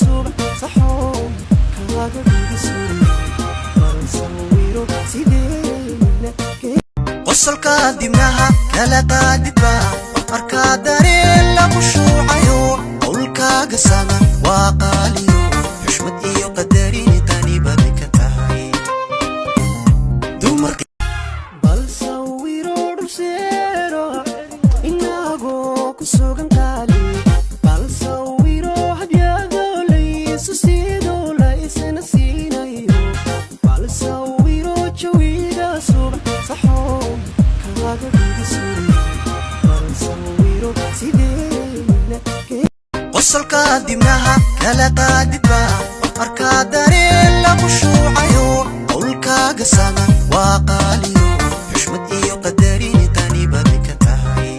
subax saxoon kaaga dhiga suuriyo bal sawiro sideena qosolka dibnaha kala qaadidba markaa dareen lagu shuucayo qowlkaaga sama waa qaaliyo xushmad iyo qadarin tani baad ka tahay dumarka bal sawiro dhulseero inagoo ku sugan qaali bal sawiro hadyado laysu siido la isna siinayo bal sawiro jawiga subax saxoon kaaga dhiga suuriyo bal sawiro sideena qosolka dibnaha kala qaadidba markaa dareen lagu shuucayo qowlkaaga sama waa qaaliyo xushmad iyo qadarin tani baad ka tahay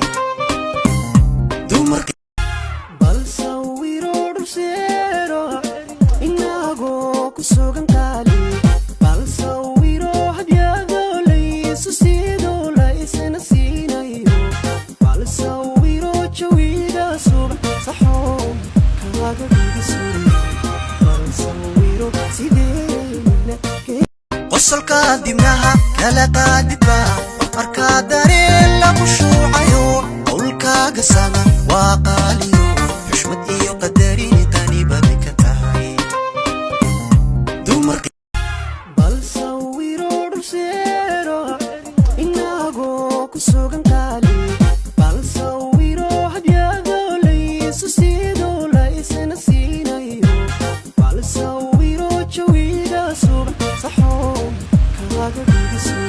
dumarka bal sawiro dhulseero inagoo ku sugan qaali bal sawiro hadyado laysu siido la isna siinayo bal sawiro jawiga subax saxoon kaaga dhiga suuriyo bal sawiro sideena qosolka dibnaha kala qaadidba markaa dareen lagu shuucayo qowlkaaga sama waa qaaliyo xushmad iyo qadarin tani baad ka tahay dumarka bal sawiro dhulseero inagoo ku sugan qaali bal sawiro hadyado laysu siido la isna siinayo bal sawiro jawiga subax saxoon kaaga dhiga suuriyo